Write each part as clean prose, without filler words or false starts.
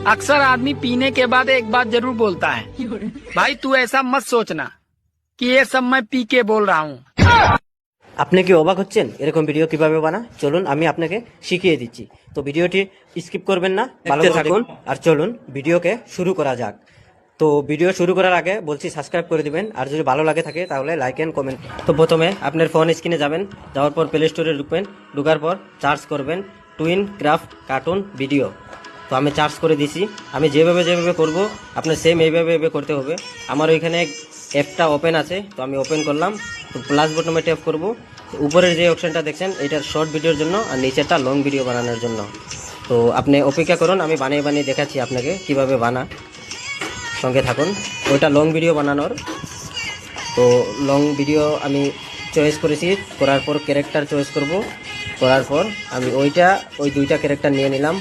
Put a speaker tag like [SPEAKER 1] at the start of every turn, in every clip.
[SPEAKER 1] अक्सर आदमी पीने के बाद एक बात जरूर बोलता है, भाई तू ऐसा मत सोचना कि ये सब मैं पी के बोल रहा हूँ।
[SPEAKER 2] আপনি কি অবাক হচ্ছেন এরকম ভিডিও কিভাবে বানা? চলুন আমি আপনাকে শিখিয়ে দিচ্ছি। তো ভিডিওটি স্কিপ করবেন না, ভালো থাকুন আর চলুন ভিডিওকে শুরু করা যাক। তো ভিডিও শুরু করার আগে বলছি সাবস্ক্রাইব করে দিবেন, আর যদি ভালো লাগে থাকে তাহলে লাইক এন্ড কমেন্ট। তো প্রথমে আপনার ফোন স্ক্রিনে যাবেন, যাওয়ার পর প্লে স্টোরে ঢুকবেন, ঢোকার পর সার্চ করবেন টুইন ক্রাফট কার্টুন ভিডিও। তো আমি সার্চ করে দিছি, আমি যেভাবে করব আপনার সেম এইভাবে করতে হবে। আমার ওইখানে অ্যাপটা ওপেন আছে, তো আমি ওপেন করলাম। তো প্লাস বটনে ট্যাপ করব, উপরের যে অপশনটা দেখছেন এটার শর্ট ভিডিওর জন্য, আর নিচেরটা লং ভিডিও বানানোর জন্য। তো আপনি অপেক্ষা করুন, আমি বানিয়ে দেখাচ্ছি আপনাকে কিভাবে বানা, সঙ্গে থাকুন। ওইটা লং ভিডিও বানানোর। তো লং ভিডিও আমি চয়েস করেছি, করার পর ক্যারেক্টার চয়েস করব, করার পর আমি ওই দুইটা ক্যারেক্টার নিয়ে নিলাম।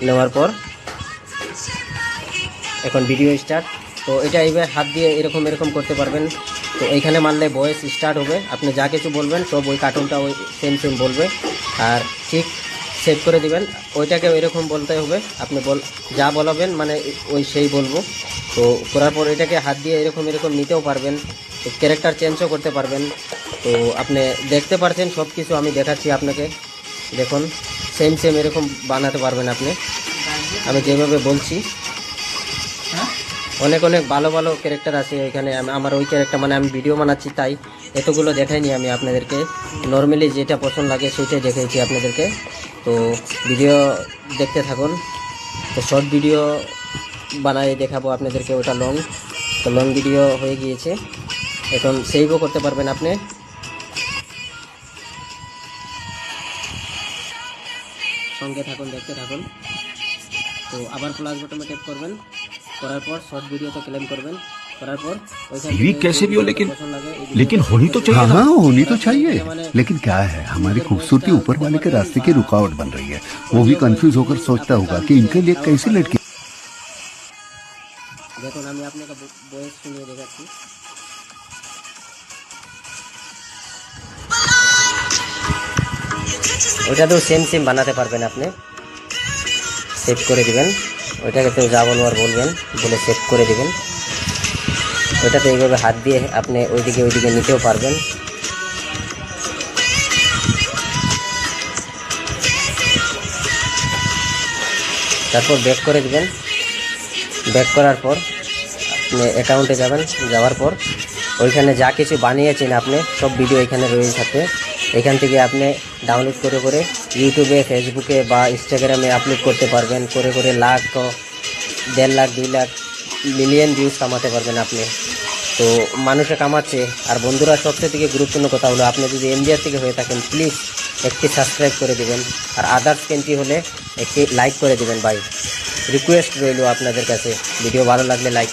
[SPEAKER 2] নেওয়ার পর এখন ভিডিও স্টার্ট। তো এটা এইবার হাত দিয়ে এরকম করতে পারবেন। তো এইখানে মারলে ভয়েস স্টার্ট হবে, আপনি যা কিছু বলবেন সব ওই কার্টুনটা ওই সেম বলবে। আর ঠিক সেভ করে দিবেন, ওইটাকে এরকম বলতে হবে, আপনি যা বলাবেন মানে ওই সেই বলবো। তো করার পর এটাকে হাত দিয়ে এরকম নিতেও পারবেন, তো ক্যারেক্টার চেঞ্জও করতে পারবেন। তো আপনি দেখতে পাচ্ছেন সব কিছু আমি দেখাচ্ছি আপনাকে, দেখুন সেম এরকম বানাতে পারবেন আপনি, আমি যেভাবে বলছি। অনেক ভালো ক্যারেক্টার আছে এখানে। আমার ওই ক্যারেক্টার মানে আমি ভিডিও বানাচ্ছি তাই এতগুলো দেখাইনি আমি আপনাদেরকে, নর্মালি যেটা পছন্দ লাগে সেটাই দেখাইছি আপনাদেরকে। তো ভিডিও দেখতে থাকুন। তো শর্ট ভিডিও বানাই দেখাবো আপনাদেরকে, ওটা লং। তো লং ভিডিও হয়ে গিয়েছে, এখন সেভও করতে পারবেন আপনি। সঙ্গে থাকুন, দেখতে থাকুন। তো আবার প্লাস বটনে ট্যাপ করবেন, করার পর শর্ট ভিডিওতে क्लेम करবেন, করার পর
[SPEAKER 3] ये कैसे भी हो, लेकिन होनी तो चाहिए।
[SPEAKER 4] हाँ होनी तो चाहिए, लेकिन क्या है हमारी खूबसूरती ऊपर वाले के रास्ते की रुकावट बन रही है। वो भी कंफ्यूज होकर सोचता होगा कि इनके लिए कैसी लड़की।
[SPEAKER 2] দেখুন আমি আপনাকে ভয়েস শুনিয়ে দেখাচ্ছি। ওইটাতেও সেম বানাতে পারবেন আপনি। সেভ করে দিবেন, ওইটাকে তো যা বলবার বলবেন, বলে সেভ করে দিবেন। ওইটাতে এইভাবে হাত দিয়ে আপনি ওইদিকে নিতেও পারবেন। তারপর ব্যাক করে দিবেন, ব্যাক করার পর আপনি অ্যাকাউন্টে যাবেন, যাওয়ার পর ওইখানে যা কিছু বানিয়েছেন আপনি সব ভিডিও এখানে রয়ে থাকে। এখান থেকে আপনি ডাউনলোড করে ইউটিউবে, ফেসবুকে বা ইনস্টাগ্রামে আপলোড করতে পারবেন। করে লাখ, 1.5 লাখ, 2 লাখ, মিলিয়ন ভিউজ কামাতে পারবেন আপনি। তো মানুষে কামাচ্ছে। আর বন্ধুরা, সবচেয়ে থেকে গুরুত্বপূর্ণ কথা হলো, আপনি যদি ইন্ডিয়া থেকে হয়ে থাকেন প্লিজ একটি সাবস্ক্রাইব করে দিবেন, আর আদার্স কান্ট্রি হলে একটি লাইক করে দিবেন ভাই। রিকোয়েস্ট রইল আপনাদের কাছে, ভিডিও ভালো লাগলে লাইক